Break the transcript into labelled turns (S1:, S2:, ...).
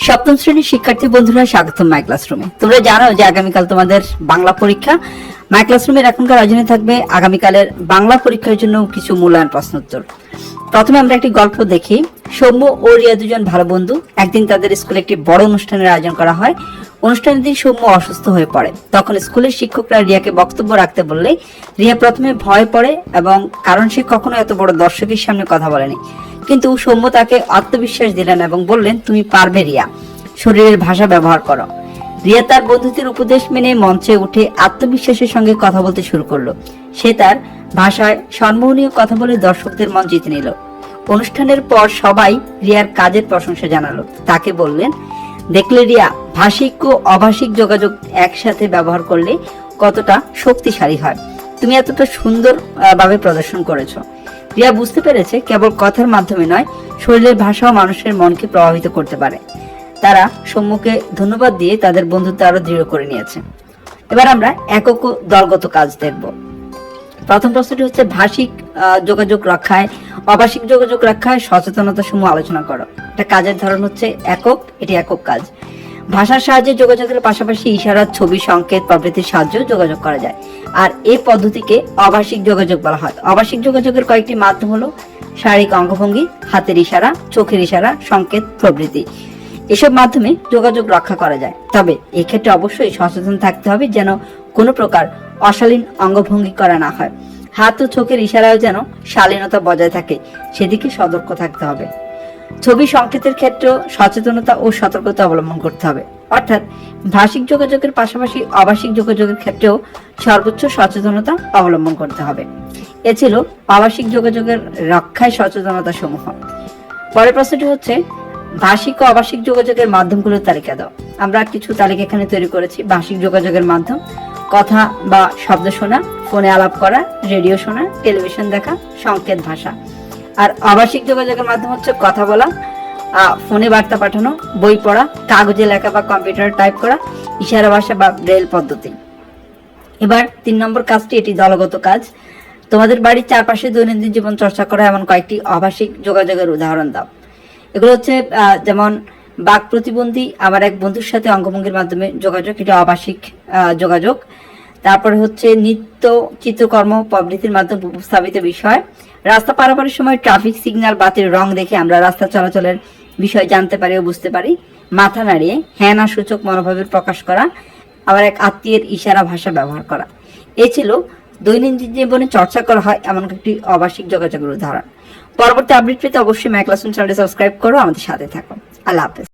S1: সপ্তম শ্রেণীর শিক্ষার্থী বন্ধুরা, স্বাগতম মাই ক্লাসরুমে। তোমরা জানো যে আগামীকাল তোমাদের বাংলা পরীক্ষা। মাই ক্লাসরুমের এখনকার আয়োজনে থাকবে আগামীকালের বাংলা পরীক্ষার জন্য কিছু মূল্যায়ন প্রশ্নোত্তর। প্রথমে আমরা একটি গল্প দেখি। সৌম্য ও রিয়া দুজন ভালো বন্ধু। একদিন তাদের স্কুলে একটি বড় অনুষ্ঠানের আয়োজন করা হয়। অনুষ্ঠানের দিন সৌম্য অসুস্থ হয়ে পড়ে। তখন স্কুলের শিক্ষকরা রিয়াকে বক্তব্য রাখতে বললে রিয়া প্রথমে ভয় পড়ে, এবং কারণ সে কখনো এত বড় দর্শকের সামনে কথা বলেনি। কিন্তু সৌম্য তাকে আত্মবিশ্বাস দিলেন এবং বললেন, তুমি পারবে রিয়া, শরীরের ভাষা ব্যবহার করো। রিয়া তার বন্ধুদের উপদেশ মেনে মঞ্চে উঠে আত্মবিশ্বাসের সঙ্গে কথা বলতে শুরু করলো। সে তার ভাষায় সম্মোহনীয় কথা বলে দর্শকদের মন জিতে নিল। অনুষ্ঠানের পর সবাই রিয়ার কাজের প্রশংসা জানালো। তাকে বললেন, দেখলে রিয়া, ভাষিক ও অভাষিক যোগাযোগ একসাথে ব্যবহার করলে কতটা শক্তিশালী হয়। তুমি এতটা সুন্দর ভাবে প্রদর্শন করেছো। রিয়া বুঝতে পেরেছে কেবল কথার মাধ্যমে নয়, শরীরের ভাষাও মানুষের মনকে প্রভাবিত করতে পারে। তারা সৌম্যকে ধন্যবাদ দিয়ে তাদের বন্ধুত্ব আরো দৃঢ় করে নিয়েছে। এবার আমরা একক ও দলগত কাজ দেখব। প্রথম প্রশ্নটি হচ্ছে, ভাষিক যোগাযোগ রক্ষায় অভাষিক যোগাযোগ রক্ষায় সচেতনতা সমূহ আলোচনা করো। এটা কাজের ধরন হচ্ছে একক, এটি একক কাজ। ভাষার সাহায্যে যোগাযোগের পাশাপাশি ইশারা, ছবি, সংকেত প্রভৃতির সাহায্যে যোগাযোগ করা যায়, আর এই পদ্ধতিকে অভাষিক যোগাযোগ বলা হয়। অভাষিক যোগাযোগের কয়েকটি মাধ্যম হলো শারীরিক অঙ্গভঙ্গি, হাতের ইশারা, চোখের ইশারা, সংকেত প্রভৃতি। এসব মাধ্যমে যোগাযোগ রক্ষা করা যায়, তবে এক্ষেত্রে অবশ্যই সচেতন থাকতে হবে যেন কোনো প্রকার অশালীন অঙ্গভঙ্গি করা না হয়। হাত ও চোখের ইশারাও যেন শালীনতা বজায় থাকে, সেদিকে সতর্ক থাকতে হবে। ছবি সংকেতের ক্ষেত্রেও সচেতনতা ও সতর্কতা অবলম্বন করতে হবে, অর্থাৎ ভাষিক যোগাযোগের পাশাপাশি অভাষিক যোগাযোগের ক্ষেত্রেও সর্বোচ্চ সচেতনতা অবলম্বন করতে হবে। এ ছিল অভাষিক যোগাযোগের রক্ষায় সচেতনতা সমূহ। পরের প্রশ্নটি হচ্ছে, ভাষিক ও অভাষিক যোগাযোগের মাধ্যমগুলোর তালিকা দাও। আমরা কিছু তালিকা এখানে তৈরি করেছি। ভাষিক যোগাযোগের মাধ্যম: কথা বা শব্দ শোনা, ফোনে আলাপ করা, রেডিও শোনা, টেলিভিশন দেখা, সংকেত ভাষা। আর অভাষিক যোগাযোগের মাধ্যম হচ্ছে কথা বলা, ফোনে বার্তা পাঠানো, বই পড়া, কাগজে লেখা বা কম্পিউটার টাইপ করা, ইশারা ভাষা বা ব্রেল পদ্ধতি। এবার 3 নম্বর কাজটি, এটি দলগত কাজ। তোমাদের বাড়ির চারপাশে দৈনন্দিন জীবন চর্চা করা এমন কয়েকটি অভাষিক যোগাযোগের উদাহরণ দাও। এগুলো হচ্ছে যেমন বাক প্রতিবন্ধী, আমার এক বন্ধুর সাথে অঙ্গভঙ্গির মাধ্যমে যোগাযোগ, এটা অভাষিক যোগাযোগ। তারপরে হচ্ছে নৃত্য, চিত্রকর্ম প্রভৃতির মাধ্যমে উপস্থাপিত বিষয়। রাস্তা পারাপারের সময় ট্রাফিক সিগন্যাল, বাতির রং দেখে আমরা রাস্তা চলাচলের বিষয় জানতে পারি ও বুঝতে পারি। মাথা নাড়িয়ে হ্যাঁ না সূচক মনোভাবের প্রকাশ করা। আবার এক আত্মীয়ের ইশারা ভাষা ব্যবহার করা। এ ছিল দৈনন্দিন জীবনে চর্চা করা হয় এমন একটি অভাষিক যোগাযোগের উদাহরণ। পরবর্তী আপডেট পেতে অবশ্যই মাই ক্লাসরুম চ্যানেলটি সাবস্ক্রাইব করো, আমাদের সাথে থাকো। আল্লাহ হাফেজ।